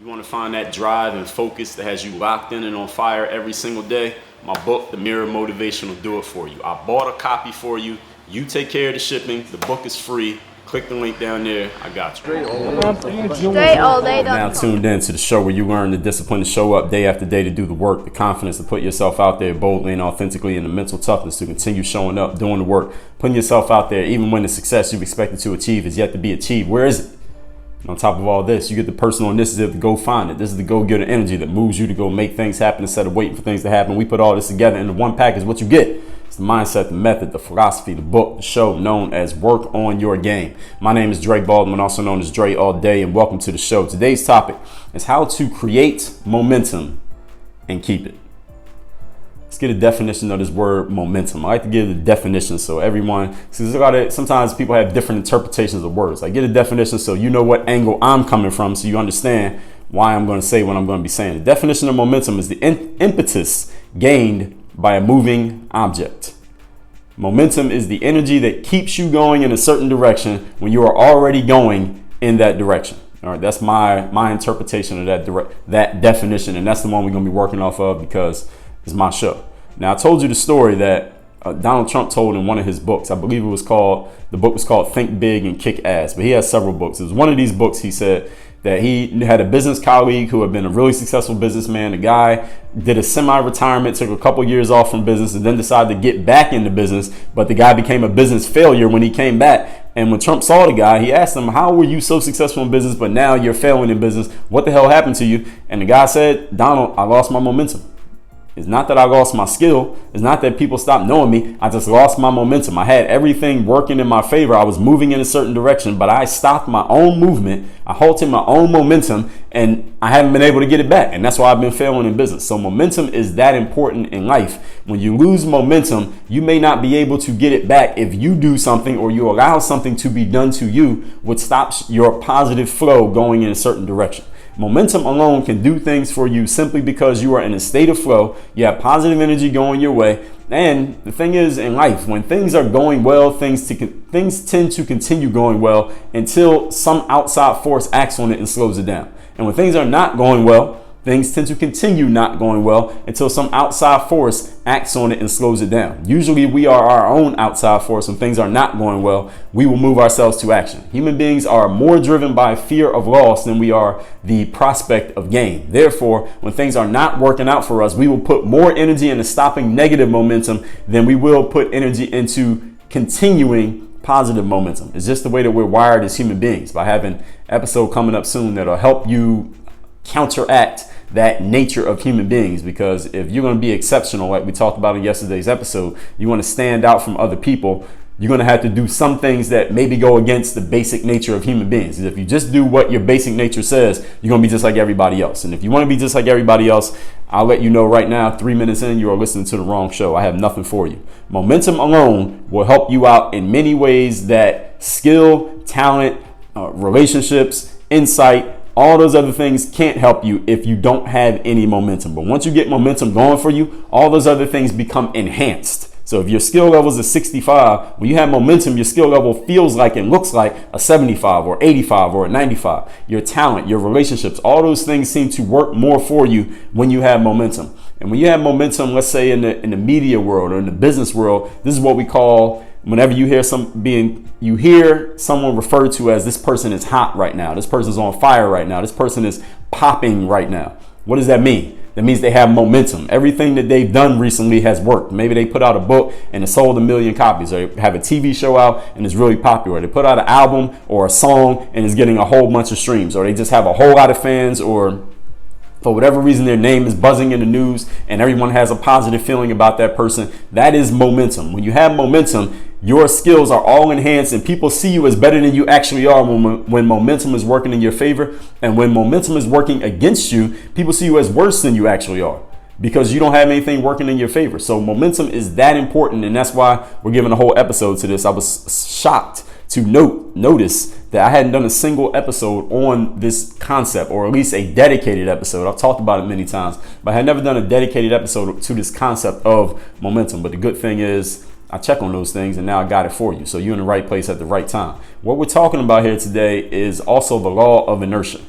want to find that drive and focus that has you locked in and on fire every single day, my book, The Mirror of Motivation, will do it for you. I bought a copy for you. You take care of the shipping. The book is free. Click the link down there. I got you. Now tuned in to the show where you learn the discipline to show up day after day to do the work, the confidence to put yourself out there boldly and authentically, and the mental toughness to continue showing up, doing the work, putting yourself out there even when the success you've expected to achieve is yet to be achieved. Where is it? And on top of all this, you get the personal initiative to go find it. This is the go-getter energy that moves you to go make things happen instead of waiting for things to happen. We put all this together into one package. What you get? It's the mindset, the method, the philosophy, the book, the show known as Work on Your Game. My name is Dre Baldwin, also known as Dre All Day, and welcome to the show. Today's topic is how to create momentum and keep it. Let's get a definition of this word momentum. I like to give the definition so everyone, sometimes people have different interpretations of words. I get a definition so you know what angle I'm coming from, so you understand why I'm going to say what I'm going to be saying. The definition of momentum is the impetus gained by a moving object. Momentum is the energy that keeps you going in a certain direction when you are already going in that direction. All right, that's my interpretation of that definition, and that's the one we're going to be working off of because it's my show. Now, I told you the story that Donald Trump told in one of his books. I believe the book was called Think Big and Kick Ass, but he has several books. It was one of these books he said that he had a business colleague who had been a really successful businessman. The guy did a semi-retirement, took a couple years off from business, and then decided to get back into business. But the guy became a business failure when he came back. And when Trump saw the guy, he asked him, how were you so successful in business, but now you're failing in business? What the hell happened to you? And the guy said, Donald, I lost my momentum. It's not that I lost my skill. It's not that people stopped knowing me. I just lost my momentum. I had everything working in my favor. I was moving in a certain direction, but I stopped my own movement. I halted my own momentum, and I haven't been able to get it back. And that's why I've been failing in business. So momentum is that important in life. When you lose momentum, you may not be able to get it back if you do something or you allow something to be done to you, which stops your positive flow going in a certain direction. Momentum alone can do things for you simply because you are in a state of flow. You have positive energy going your way. And the thing is, in life, when things are going well, things tend to continue going well until some outside force acts on it and slows it down. And when things are not going well, things tend to continue not going well until some outside force acts on it and slows it down. Usually we are our own outside force. When things are not going well, we will move ourselves to action. Human beings are more driven by fear of loss than we are the prospect of gain. Therefore, when things are not working out for us, we will put more energy into stopping negative momentum than we will put energy into continuing positive momentum. It's just the way that we're wired as human beings. By having an episode coming up soon that'll help you counteract that nature of human beings, because if you're going to be exceptional, like we talked about in yesterday's episode, you want to stand out from other people, you're going to have to do some things that maybe go against the basic nature of human beings. If you just do what your basic nature says, you're going to be just like everybody else. And if you want to be just like everybody else, I'll let you know right now, 3 minutes in, you are listening to the wrong show. I have nothing for you. Momentum alone will help you out in many ways that skill, talent, relationships, insight, all those other things can't help you if you don't have any momentum. But once you get momentum going for you, all those other things become enhanced. So if your skill level is a 65, when you have momentum, your skill level feels like and looks like a 75 or 85 or a 95. Your talent, your relationships, all those things seem to work more for you when you have momentum. And when you have momentum, let's say in the media world or in the business world, this is what we call, whenever you hear someone referred to as, this person is hot right now, this person's on fire right now, this person is popping right now. What does that mean? That means they have momentum. Everything that they've done recently has worked. Maybe they put out a book and it sold 1 million copies, or they have a TV show out and it's really popular. They put out an album or a song and it's getting a whole bunch of streams, or they just have a whole lot of fans, or for whatever reason, their name is buzzing in the news and everyone has a positive feeling about that person. That is momentum. When you have momentum, your skills are all enhanced and people see you as better than you actually are when momentum is working in your favor. And when momentum is working against you, people see you as worse than you actually are because you don't have anything working in your favor. So momentum is that important. And that's why we're giving a whole episode to this. I was shocked to notice that I hadn't done a single episode on this concept, or at least a dedicated episode. I've talked about it many times, but I had never done a dedicated episode to this concept of momentum. But the good thing is I check on those things and now I got it for you. So you're in the right place at the right time. What we're talking about here today is also the law of inertia.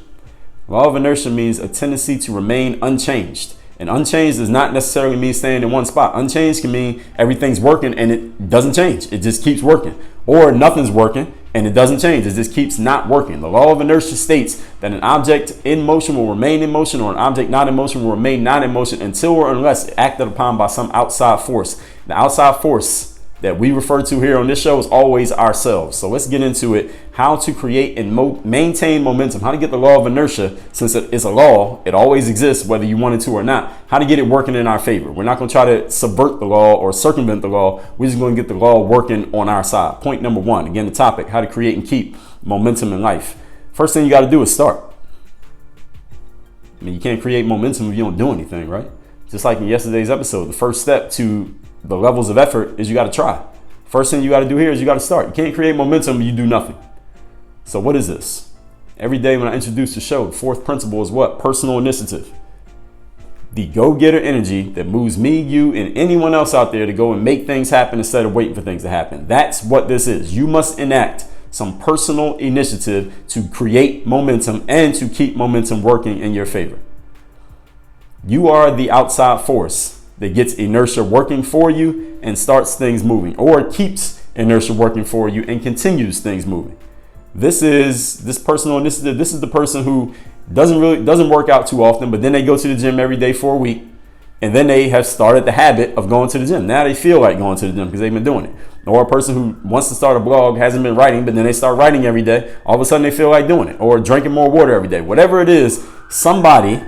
Law of inertia means a tendency to remain unchanged. And unchanged does not necessarily mean staying in one spot. Unchanged can mean everything's working and it doesn't change. It just keeps working. Or nothing's working and it doesn't change. It just keeps not working. The law of inertia states that an object in motion will remain in motion, or an object not in motion will remain not in motion until or unless acted upon by some outside force. The outside force that we refer to here on this show is always ourselves. So let's get into it. How to create and maintain momentum. How to get the law of inertia, since it is a law, it always exists whether you want it to or not. How to get it working in our favor. We're not going to try to subvert the law or circumvent the law. We're just going to get the law working on our side. Point number one, again, the topic, how to create and keep momentum in life. First thing you got to do is start. I mean, you can't create momentum if you don't do anything, right? Just like in yesterday's episode, the first step to the levels of effort is you got to try. First thing you got to do here is you got to start. You can't create momentum if you do nothing. So what is this? Every day when I introduce the show, the fourth principle is what? Personal initiative. The go-getter energy that moves me, you, and anyone else out there to go and make things happen instead of waiting for things to happen. That's what this is. You must enact some personal initiative to create momentum and to keep momentum working in your favor. You are the outside force that gets inertia working for you and starts things moving, or keeps inertia working for you and continues things moving. This personal initiative. This is the person who doesn't work out too often, but then they go to the gym every day for a week, and then they have started the habit of going to the gym. Now they feel like going to the gym because they've been doing it. Or a person who wants to start a blog, hasn't been writing, but then they start writing every day. All of a sudden they feel like doing it, or drinking more water every day. Whatever it is, somebody,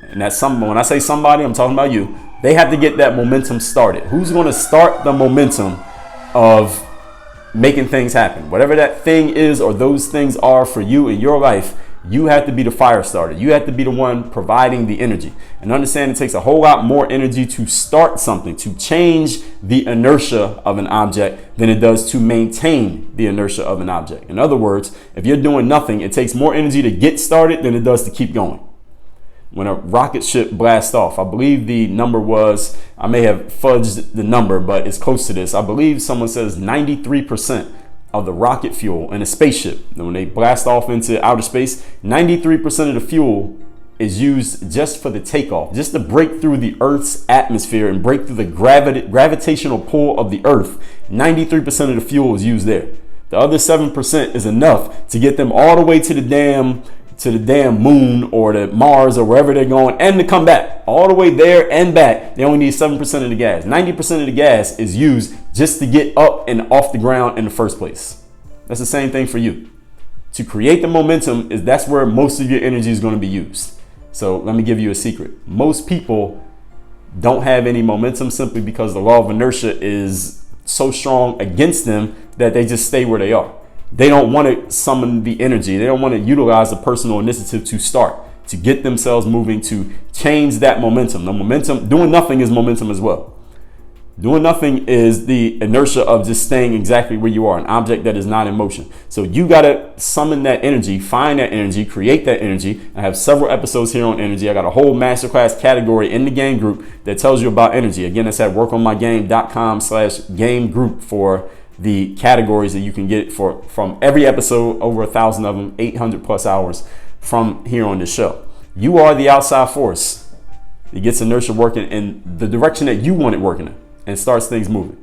and that's some. When I say somebody, I'm talking about you. They have to get that momentum started. Who's going to start the momentum of making things happen? Whatever that thing is or those things are for you in your life, you have to be the fire starter. You have to be the one providing the energy. And understand it takes a whole lot more energy to start something, to change the inertia of an object, than it does to maintain the inertia of an object. In other words, if you're doing nothing, it takes more energy to get started than it does to keep going. When a rocket ship blasts off, I believe the number was, I may have fudged the number, but it's close to this. I believe someone says 93% of the rocket fuel in a spaceship, when they blast off into outer space, 93% of the fuel is used just for the takeoff, just to break through the Earth's atmosphere and break through the gravitational pull of the Earth. 93% of the fuel is used there. The other 7% is enough to get them all the way to the damn moon or to Mars or wherever they're going, and to come back all the way there and back. They only need 7% of the gas. 90% of the gas is used just to get up and off the ground in the first place. That's the same thing for you. To create the momentum, that's where most of your energy is going to be used. So let me give you a secret. Most people don't have any momentum simply because the law of inertia is so strong against them that they just stay where they are. They don't want to summon the energy. They don't want to utilize the personal initiative to start, to get themselves moving, to change that momentum. The momentum, doing nothing is momentum as well. Doing nothing is the inertia of just staying exactly where you are, an object that is not in motion. So you got to summon that energy, find that energy, create that energy. I have several episodes here on energy. I got a whole masterclass category in the game group that tells you about energy. Again, it's at workonmygame.com/game group for the categories that you can get from every episode, over 1,000 of them, 800 plus hours from here on this show. You are the outside force. It gets inertia working in the direction that you want it working in and starts things moving.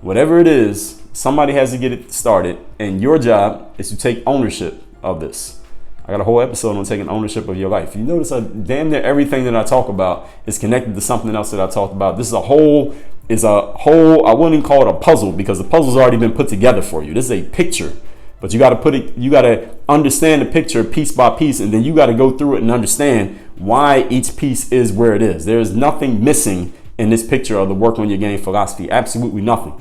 Whatever it is, somebody has to get it started, and your job is to take ownership of this. I got a whole episode on taking ownership of your life. You notice damn near everything that I talk about is connected to something else that I talked about. This is a whole, I wouldn't even call it a puzzle, because the puzzle's already been put together for you. This is a picture, but you got to understand the picture piece by piece, and then you got to go through it and understand why each piece is where it is. There is nothing missing in this picture of the work on your game philosophy. Absolutely nothing.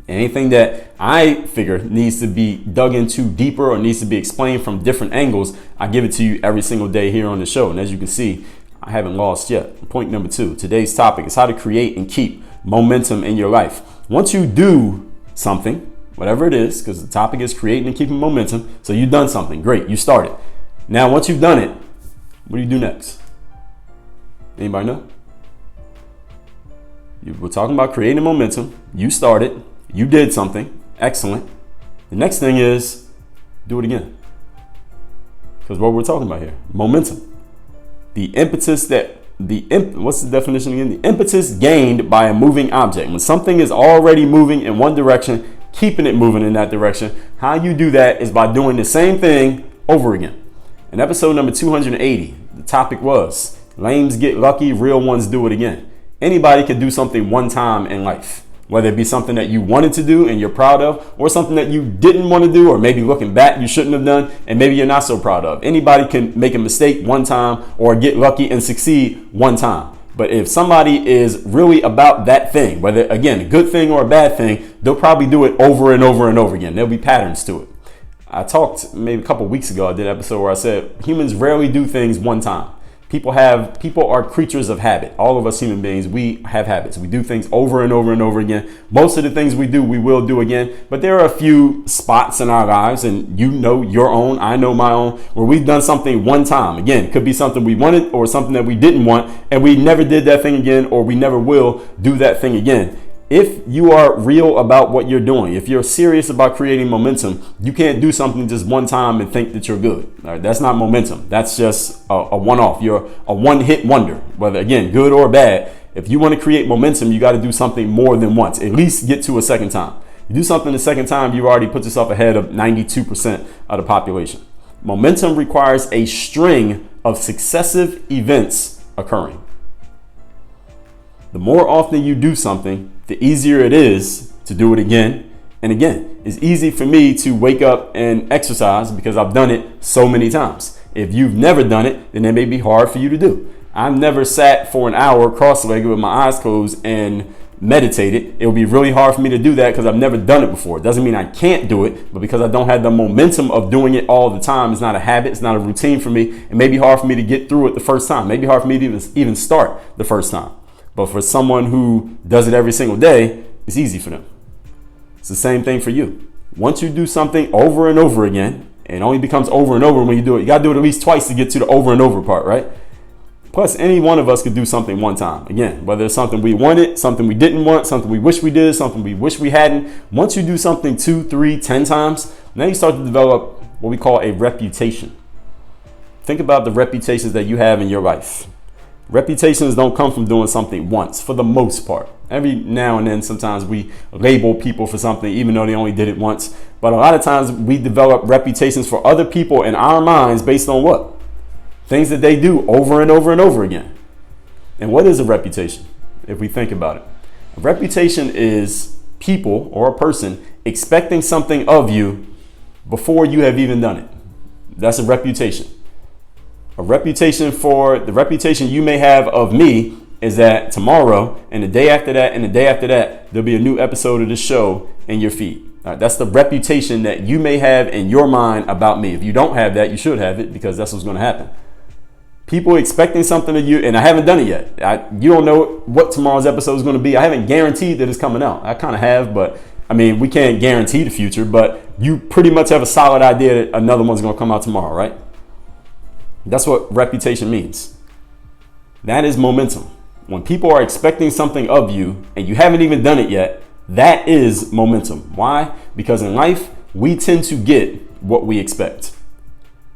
Anything that I figure needs to be dug into deeper or needs to be explained from different angles, I give it to you every single day here on the show. And as you can see, I haven't lost yet. Point number 2, today's topic is how to create and keep momentum in your life. Once you do something, whatever it is, because the topic is creating and keeping momentum. So you've done something. Great. You started. Now, once you've done it, what do you do next? Anybody know? We're talking about creating momentum. You started. You did something. Excellent. The next thing is do it again. Because what we're talking about here, momentum. What's the definition again? The impetus gained by a moving object. When something is already moving in one direction, keeping it moving in that direction. How you do that is by doing the same thing over again. In episode number 280, the topic was lames get lucky, real ones do it again. Anybody can do something one time in life, whether it be something that you wanted to do and you're proud of, or something that you didn't want to do, or maybe looking back you shouldn't have done and maybe you're not so proud of. Anybody can make a mistake one time or get lucky and succeed one time. But if somebody is really about that thing, whether again a good thing or a bad thing, they'll probably do it over and over and over again. There'll be patterns to it. I talked maybe a couple weeks ago, I did an episode where I said humans rarely do things one time. People are creatures of habit. All of us human beings, we have habits. We do things over and over and over again. Most of the things we do, we will do again. But there are a few spots in our lives, and you know your own, I know my own, where we've done something one time. Again, it could be something we wanted or something that we didn't want, and we never did that thing again, or we never will do that thing again. If you are real about what you're doing, if you're serious about creating momentum, you can't do something just one time and think that you're good. All right, that's not momentum. That's just a one-off. You're a one-hit wonder, whether, again, good or bad. If you want to create momentum, you got to do something more than once. At least get to a second time. You do something the second time, you already put yourself ahead of 92% of the population. Momentum requires a string of successive events occurring. The more often you do something, the easier it is to do it again and again. It's easy for me to wake up and exercise because I've done it so many times. If you've never done it, then it may be hard for you to do. I've never sat for an hour cross-legged with my eyes closed and meditated. It would be really hard for me to do that because I've never done it before. It doesn't mean I can't do it, but because I don't have the momentum of doing it all the time, it's not a habit, it's not a routine for me. It may be hard for me to get through it the first time. It may be hard for me to even start the first time. But for someone who does it every single day, it's easy for them. It's the same thing for you. Once you do something over and over again, it only becomes over and over when you do it. You got to do it at least twice to get to the over and over part, right? Plus, any one of us could do something one time. Again, whether it's something we wanted, something we didn't want, something we wish we did, something we wish we hadn't. Once you do something 2, 3, 10 times, now you start to develop what we call a reputation. Think about the reputations that you have in your life. Reputations don't come from doing something once, for the most part. Every now and then, sometimes we label people for something, even though they only did it once. But a lot of times we develop reputations for other people in our minds based on what? Things that they do over and over and over again. And what is a reputation, if we think about it? A reputation is people or a person expecting something of you before you have even done it. That's a reputation. The reputation you may have of me is that tomorrow and the day after that and the day after that, there'll be a new episode of this show in your feed. All right, that's the reputation that you may have in your mind about me. If you don't have that, you should have it because that's what's going to happen. People expecting something of you, and I haven't done it yet. You don't know what tomorrow's episode is going to be. I haven't guaranteed that it's coming out. I kind of have, but I mean, we can't guarantee the future, but you pretty much have a solid idea that another one's going to come out tomorrow, right? That's what reputation means. That is momentum. When people are expecting something of you and you haven't even done it yet, that is momentum. Why? Because in life, we tend to get what we expect.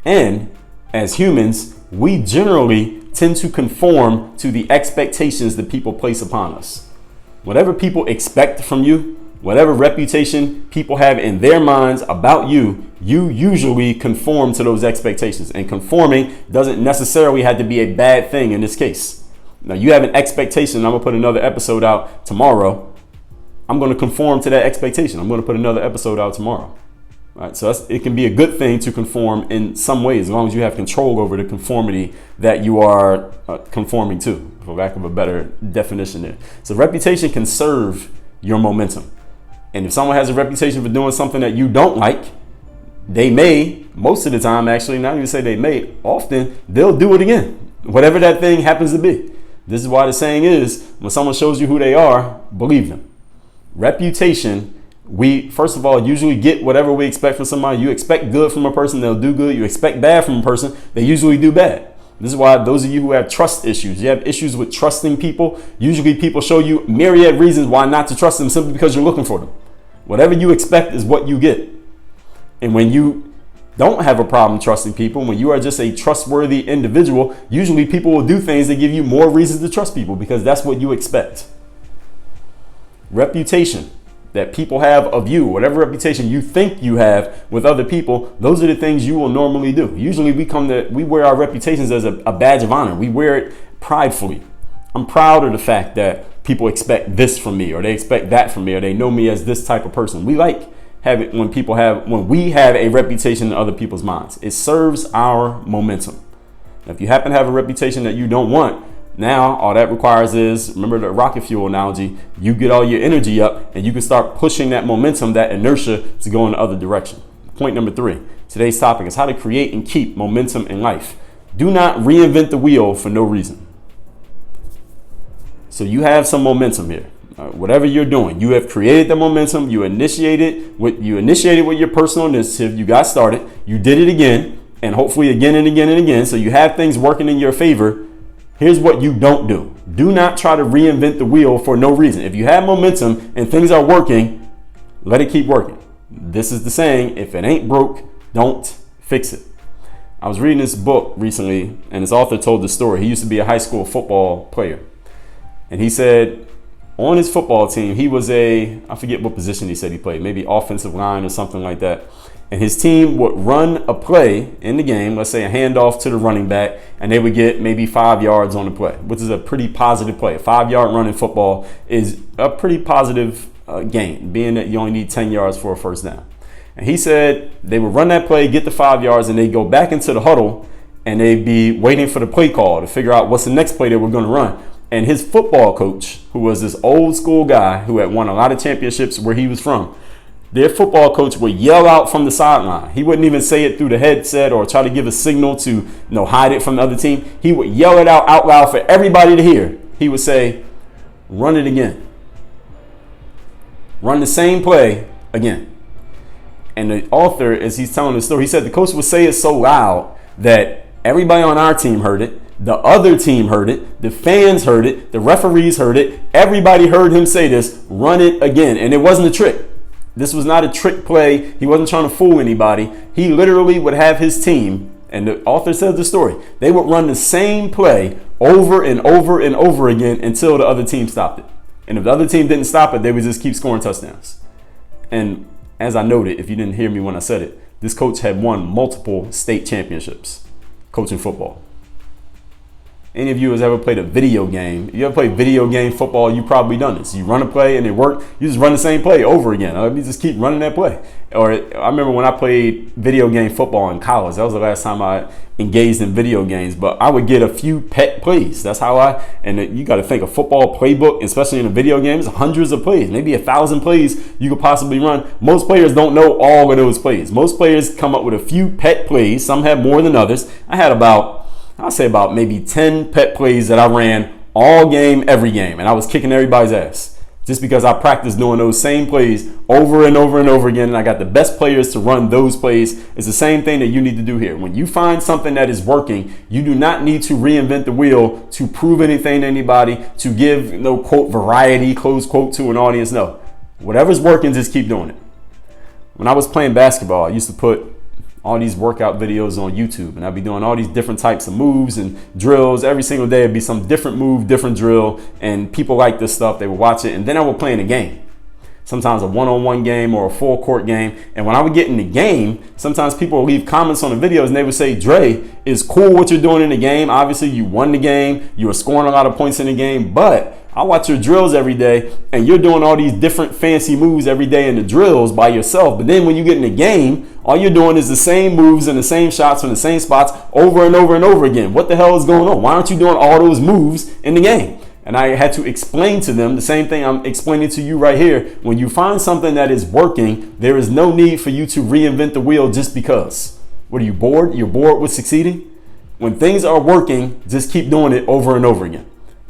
And as humans, we generally tend to conform to the expectations that people place upon us. Whatever people expect from you, whatever reputation people have in their minds about you, you usually conform to those expectations. And conforming doesn't necessarily have to be a bad thing in this case. Now, you have an expectation. I'm going to put another episode out tomorrow. I'm going to conform to that expectation. I'm going to put another episode out tomorrow. All right, so it can be a good thing to conform in some ways, as long as you have control over the conformity that you are conforming to, for lack of a better definition there. So reputation can serve your momentum. And if someone has a reputation for doing something that you don't like, they may, most of the time actually, not even say they may, often they'll do it again, whatever that thing happens to be. This is why the saying is, when someone shows you who they are, believe them. Reputation, we, first of all, usually get whatever we expect from somebody. You expect good from a person, they'll do good. You expect bad from a person, they usually do bad. This is why those of you who have trust issues, you have issues with trusting people, usually people show you myriad reasons why not to trust them simply because you're looking for them. Whatever you expect is what you get. And when you don't have a problem trusting people, when you are just a trustworthy individual, usually people will do things that give you more reasons to trust people because that's what you expect. Reputation that people have of you, whatever reputation you think you have with other people, those are the things you will normally do. Usually we wear our reputations as a badge of honor. We wear it pridefully. I'm proud of the fact that people expect this from me, or they expect that from me, or they know me as this type of person. We like having when we have a reputation in other people's minds. It serves our momentum. Now, if you happen to have a reputation that you don't want, now all that requires is, remember the rocket fuel analogy, you get all your energy up and you can start pushing that momentum, that inertia, to go in the other direction. Point number 3, today's topic is how to create and keep momentum in life. Do not reinvent the wheel for no reason. So you have some momentum here. Whatever you're doing, you have created the momentum. You initiated with your personal initiative. You got started. You did it again, and hopefully again and again and again. So you have things working in your favor. Here's what you don't do. Do not try to reinvent the wheel for no reason. If you have momentum and things are working, let it keep working. This is the saying, if it ain't broke, don't fix it. I was reading this book recently, and its author told the story. He used to be a high school football player. And he said on his football team, he was I forget what position he said he played, maybe offensive line or something like that. And his team would run a play in the game, let's say a handoff to the running back, and they would get maybe 5 yards on the play, which is a pretty positive play. A 5-yard run in football is a pretty positive gain, being that you only need 10 yards for a first down. And he said they would run that play, get the 5 yards, and they'd go back into the huddle, and they'd be waiting for the play call to figure out what's the next play they were going to run. And his football coach, who was this old school guy who had won a lot of championships where he was from, their football coach would yell out from the sideline. He wouldn't even say it through the headset or try to give a signal to hide it from the other team. He would yell it out loud for everybody to hear. He would say, run it again. Run the same play again. And the author, as he's telling the story, he said the coach would say it so loud that everybody on our team heard it. The other team heard it, the fans heard it, the referees heard it, everybody heard him say this, run it again. And it wasn't a trick. This was not a trick play. He wasn't trying to fool anybody. He literally would have his team, and the author said the story, they would run the same play over and over and over again until the other team stopped it. And if the other team didn't stop it, they would just keep scoring touchdowns. And as I noted, if you didn't hear me when I said it, this coach had won multiple state championships coaching football. Any of you has ever played a video game? If you ever played video game football, you've probably done this. You run a play and it worked. You just run the same play over again. You just keep running that play. Or I remember when I played video game football in college. That was the last time I engaged in video games. But I would get a few pet plays. That's how you got to think, a football playbook, especially in a video game, is hundreds of plays, maybe 1,000 plays you could possibly run. Most players don't know all of those plays. Most players come up with a few pet plays. Some have more than others. I had about maybe 10 pet plays that I ran all game, every game. And I was kicking everybody's ass just because I practiced doing those same plays over and over and over again. And I got the best players to run those plays. It's the same thing that you need to do here. When you find something that is working, you do not need to reinvent the wheel to prove anything to anybody, to give no quote variety, close quote, to an audience. No, whatever's working, just keep doing it. When I was playing basketball, I used to put all these workout videos on YouTube, and I'd be doing all these different types of moves and drills. Every single day it'd be some different move, different drill, and people like this stuff. They would watch it, and then I would play in a game. Sometimes a one-on-one game or a full court game. And when I would get in the game, sometimes people would leave comments on the videos and they would say, Dre, it's cool what you're doing in the game. Obviously you won the game, you were scoring a lot of points in the game, but I watch your drills every day and you're doing all these different fancy moves every day in the drills by yourself. But then when you get in the game, all you're doing is the same moves and the same shots from the same spots over and over and over again. What the hell is going on? Why aren't you doing all those moves in the game? And I had to explain to them the same thing I'm explaining to you right here. When you find something that is working, there is no need for you to reinvent the wheel just because. What, are you bored? You're bored with succeeding? When things are working, just keep doing it over and over again.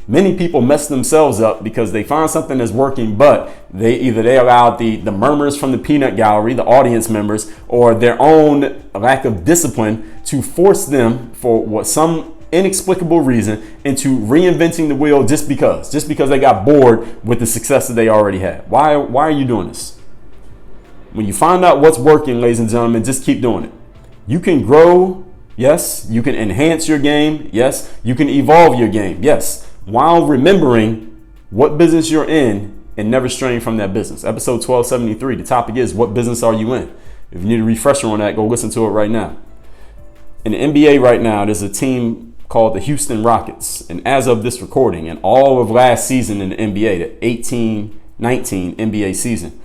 Many people mess themselves up because they find something that's working, but they allow the murmurs from the peanut gallery, the audience members, or their own lack of discipline to force them, for some inexplicable reason, into reinventing the wheel just because they got bored with the success that they already had. Why are you doing this? When you find out what's working, ladies and gentlemen, just keep doing it. You can grow, yes. You can enhance your game, yes. You can evolve your game, yes, while remembering what business you're in and never straying from that business. Episode 1273, the topic is, what business are you in? If you need a refresher on that, go listen to it right now. In the NBA right now, there's a team called the Houston Rockets. And as of this recording, and all of last season in the NBA, the 18-19 NBA season,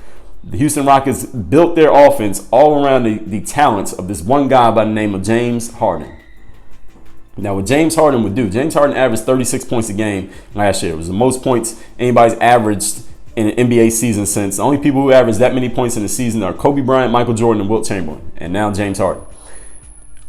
the Houston Rockets built their offense all around the talents of this one guy by the name of James Harden. Now, what James Harden would do, James Harden averaged 36 points a game last year. It was the most points anybody's averaged in an NBA season since. The only people who averaged that many points in the season are Kobe Bryant, Michael Jordan, and Wilt Chamberlain, and now James Harden.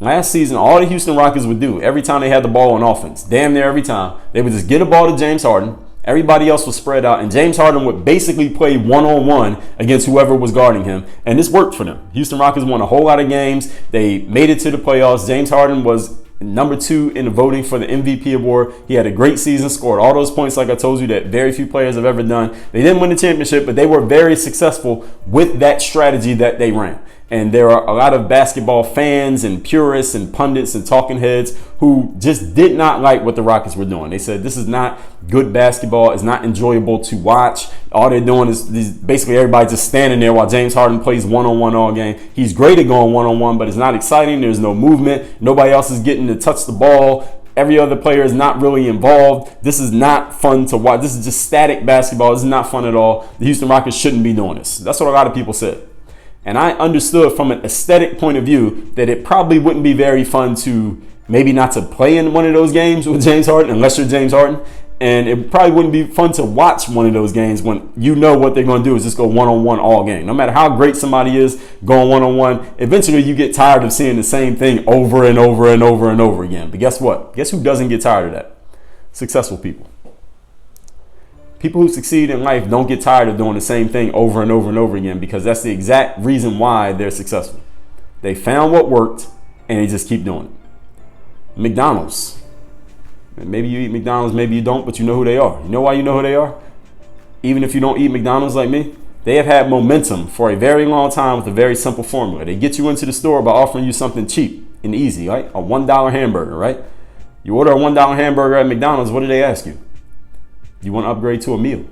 Last season, all the Houston Rockets would do, every time they had the ball on offense, damn near every time, they would just get a ball to James Harden. Everybody else was spread out, and James Harden would basically play one-on-one against whoever was guarding him, and this worked for them. Houston Rockets won a whole lot of games. They made it to the playoffs. James Harden was number 2 in the voting for the MVP award. He had a great season, scored all those points, like I told you, that very few players have ever done. They didn't win the championship, but they were very successful with that strategy that they ran. And there are a lot of basketball fans and purists and pundits and talking heads who just did not like what the Rockets were doing. They said, this is not good basketball. It's not enjoyable to watch. All they're doing is basically everybody just standing there while James Harden plays one-on-one all game. He's great at going one-on-one, but it's not exciting. There's no movement. Nobody else is getting to touch the ball. Every other player is not really involved. This is not fun to watch. This is just static basketball. This is not fun at all. The Houston Rockets shouldn't be doing this. That's what a lot of people said. And I understood from an aesthetic point of view that it probably wouldn't be very fun to maybe not to play in one of those games with James Harden, unless you're James Harden. And it probably wouldn't be fun to watch one of those games when you know what they're going to do is just go one-on-one all game. No matter how great somebody is going one-on-one, eventually you get tired of seeing the same thing over and over and over and over again. But guess what? Guess who doesn't get tired of that? Successful people. People who succeed in life don't get tired of doing the same thing over and over and over again, because that's the exact reason why they're successful. They found what worked and they just keep doing it. McDonald's. Maybe you eat McDonald's, maybe you don't, but you know who they are. You know why you know who they are? Even if you don't eat McDonald's like me, they have had momentum for a very long time with a very simple formula. They get you into the store by offering you something cheap and easy, right? A $1 hamburger, right? You order a $1 hamburger at McDonald's, what do they ask you? You want to upgrade to a meal.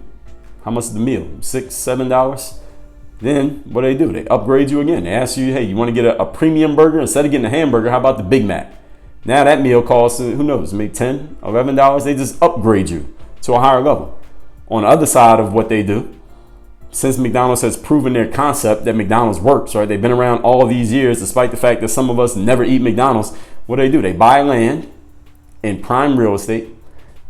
How much is the meal? $6, $7? Then what do? They upgrade you again. They ask you, hey, you want to get a premium burger? Instead of getting a hamburger, how about the Big Mac? Now that meal costs, who knows, maybe $10, $11. They just upgrade you to a higher level. On the other side of what they do, since McDonald's has proven their concept that McDonald's works, right? They've been around all these years, despite the fact that some of us never eat McDonald's. What do? They buy land in prime real estate.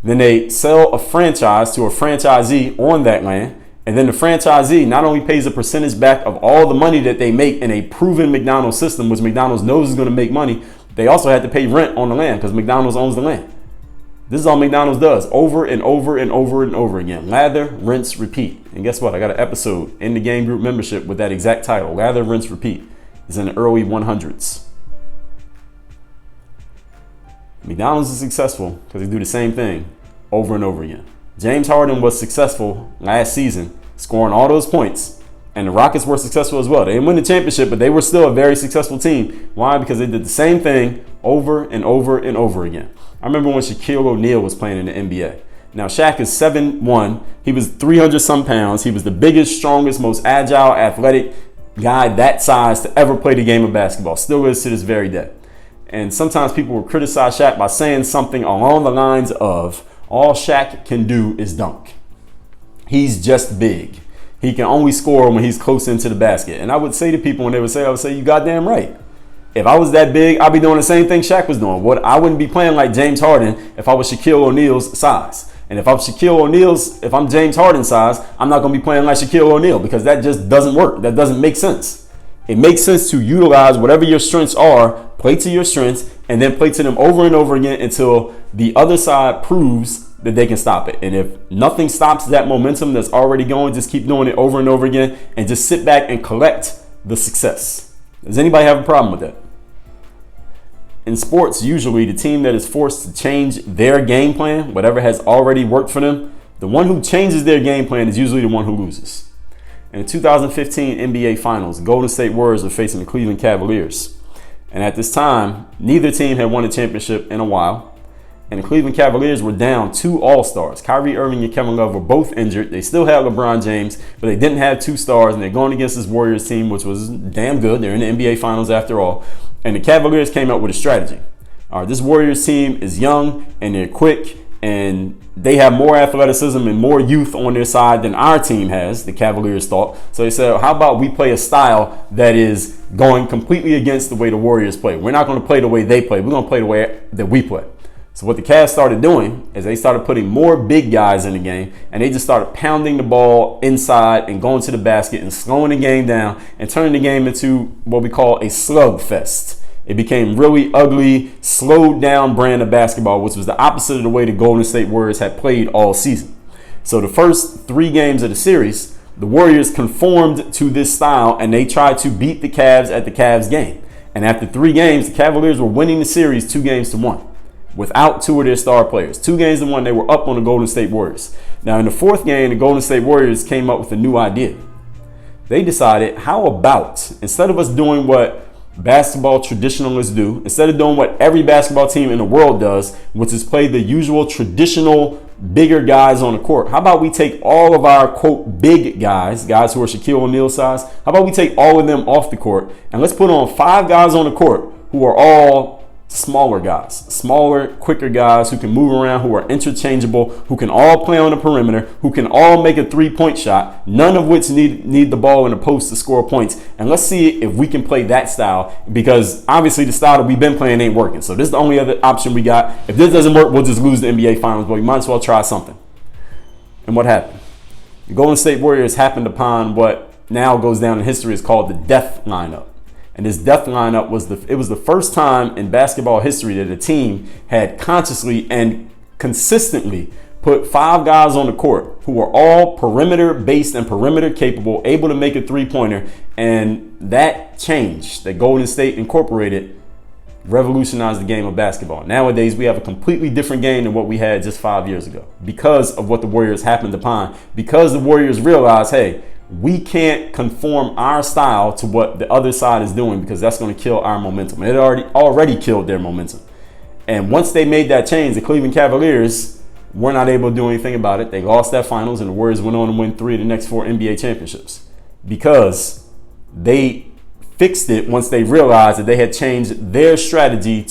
Then they sell a franchise to a franchisee on that land. And then the franchisee not only pays a percentage back of all the money that they make in a proven McDonald's system, which McDonald's knows is going to make money, they also had to pay rent on the land because McDonald's owns the land. This is all McDonald's does over and over and over and over again. Lather, rinse, repeat. And guess what? I got an episode in the Game Group membership with that exact title. Lather, rinse, repeat. It's in the early 100s. McDonald's is successful because they do the same thing over and over again. James Harden was successful last season, scoring all those points, and the Rockets were successful as well. They didn't win the championship, but they were still a very successful team. Why? Because they did the same thing over and over and over again. I remember when Shaquille O'Neal was playing in the NBA. Now, Shaq is 7'1". He was 300-some pounds. He was the biggest, strongest, most agile, athletic guy that size to ever play the game of basketball. Still is to this very day. And sometimes people will criticize Shaq by saying something along the lines of, all Shaq can do is dunk. He's just big. He can only score when he's close into the basket. And I would say to people when they would say, I would say, you goddamn right. If I was that big, I'd be doing the same thing Shaq was doing. I wouldn't be playing like James Harden if I was Shaquille O'Neal's size. And if I'm James Harden's size, I'm not going to be playing like Shaquille O'Neal because that just doesn't work. That doesn't make sense. It makes sense to utilize whatever your strengths are, play to your strengths, and then play to them over and over again until the other side proves that they can stop it. And if nothing stops that momentum that's already going, just keep doing it over and over again and just sit back and collect the success. Does anybody have a problem with that? In sports, usually the team that is forced to change their game plan, whatever has already worked for them, the one who changes their game plan is usually the one who loses. In the 2015 NBA Finals, Golden State Warriors were facing the Cleveland Cavaliers. And at this time, neither team had won a championship in a while. And the Cleveland Cavaliers were down 2 All-Stars. Kyrie Irving and Kevin Love were both injured. They still had LeBron James, but they didn't have 2 stars. And they're going against this Warriors team, which was damn good. They're in the NBA Finals after all. And the Cavaliers came up with a strategy. All right, this Warriors team is young and they're quick and they have more athleticism and more youth on their side than our team has, the Cavaliers thought. So they said, how about we play a style that is going completely against the way the Warriors play? We're not going to play the way they play. We're going to play the way that we play. So what the Cavs started doing is they started putting more big guys in the game, and they just started pounding the ball inside and going to the basket and slowing the game down and turning the game into what we call a slugfest. It became really ugly, slowed down brand of basketball, which was the opposite of the way the Golden State Warriors had played all season. So the first 3 games of the series, the Warriors conformed to this style and they tried to beat the Cavs at the Cavs game. And after 3 games, the Cavaliers were winning the series 2-1 without 2 of their star players. 2-1, they were up on the Golden State Warriors. Now in the 4th game, the Golden State Warriors came up with a new idea. They decided, how about, instead of us doing what basketball traditionalists do, instead of doing what every basketball team in the world does, which is play the usual traditional bigger guys on the court, how about we take all of our, quote, big guys who are Shaquille O'Neal size, how about we take all of them off the court and let's put on 5 guys on the court who are all smaller guys, smaller, quicker guys who can move around, who are interchangeable, who can all play on the perimeter, who can all make a 3-point shot, none of which need the ball in the post to score points. And let's see if we can play that style, because obviously the style that we've been playing ain't working. So this is the only other option we got. If this doesn't work, we'll just lose the NBA Finals, but we might as well try something. And what happened? The Golden State Warriors happened upon what now goes down in history as called the death lineup. And this death lineup was the first time in basketball history that a team had consciously and consistently put 5 guys on the court who were all perimeter based and perimeter capable, able to make a 3-pointer. And that change that Golden State incorporated revolutionized the game of basketball. Nowadays, we have a completely different game than what we had just 5 years ago because of what the Warriors happened upon, because the Warriors realized, hey, we can't conform our style to what the other side is doing because that's going to kill our momentum. It already killed their momentum. And once they made that change, the Cleveland Cavaliers were not able to do anything about it. They lost that finals, and the Warriors went on to win 3 of the next 4 NBA championships because they fixed it once they realized that they had changed their strategy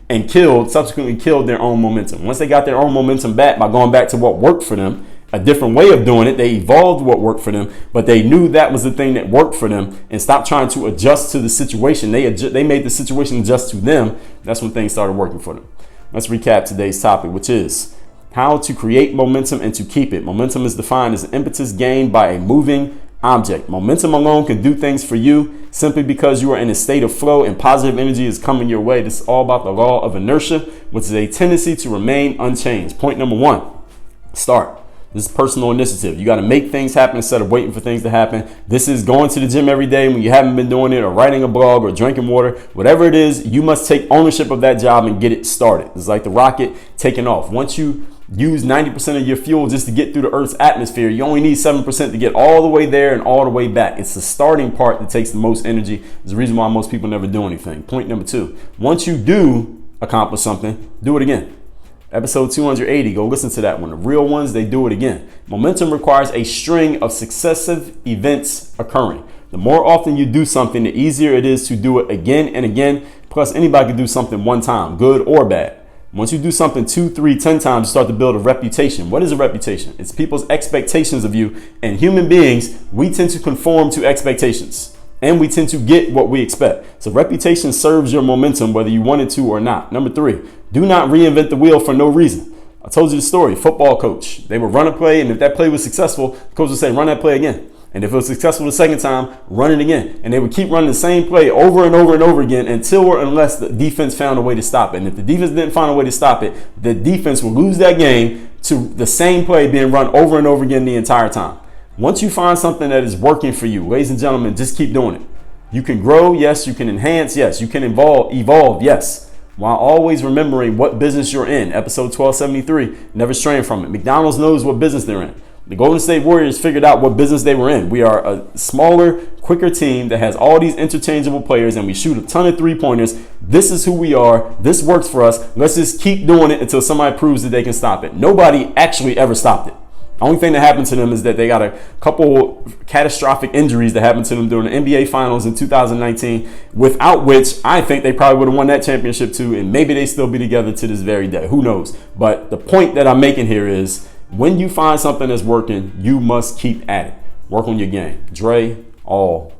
and subsequently killed their own momentum. Once they got their own momentum back by going back to what worked for them, a different way of doing it. They evolved what worked for them, but they knew that was the thing that worked for them and stopped trying to adjust to the situation. They made the situation adjust to them. That's when things started working for them. Let's recap today's topic, which is how to create momentum and to keep it. Momentum is defined as an impetus gained by a moving object. Momentum alone can do things for you simply because you are in a state of flow and positive energy is coming your way. This is all about the law of inertia, which is a tendency to remain unchanged. Point number 1, start. This is personal initiative. You got to make things happen instead of waiting for things to happen. This is going to the gym every day when you haven't been doing it, or writing a blog, or drinking water. Whatever it is, you must take ownership of that job and get it started. It's like the rocket taking off. Once you use 90% of your fuel just to get through the Earth's atmosphere, you only need 7% to get all the way there and all the way back. It's the starting part that takes the most energy. It's the reason why most people never do anything. Point number 2, once you do accomplish something, do it again. Episode 280, go listen to that one. The real ones, they do it again. Momentum requires a string of successive events occurring. The more often you do something, the easier it is to do it again and again. Plus, anybody can do something one time, good or bad. Once you do something 2, 3, 10 times, you start to build a reputation. What is a reputation? It's people's expectations of you. And human beings, we tend to conform to expectations. And we tend to get what we expect. So reputation serves your momentum whether you want it to or not. Number 3, do not reinvent the wheel for no reason. I told you the story. Football coach. They would run a play, and if that play was successful, the coach would say, run that play again. And if it was successful the second time, run it again. And they would keep running the same play over and over and over again until or unless the defense found a way to stop it. And if the defense didn't find a way to stop it, the defense would lose that game to the same play being run over and over again the entire time. Once you find something that is working for you, ladies and gentlemen, just keep doing it. You can grow, yes. You can enhance, yes. You can evolve, yes. While always remembering what business you're in. Episode 1273, never straying from it. McDonald's knows what business they're in. The Golden State Warriors figured out what business they were in. We are a smaller, quicker team that has all these interchangeable players, and we shoot a ton of three-pointers. This is who we are. This works for us. Let's just keep doing it until somebody proves that they can stop it. Nobody actually ever stopped it. The only thing that happened to them is that they got a couple catastrophic injuries that happened to them during the NBA Finals in 2019, without which I think they probably would have won that championship too, and maybe they still be together to this very day. Who knows? But the point that I'm making here is, when you find something that's working, you must keep at it. Work on your game. Dre, all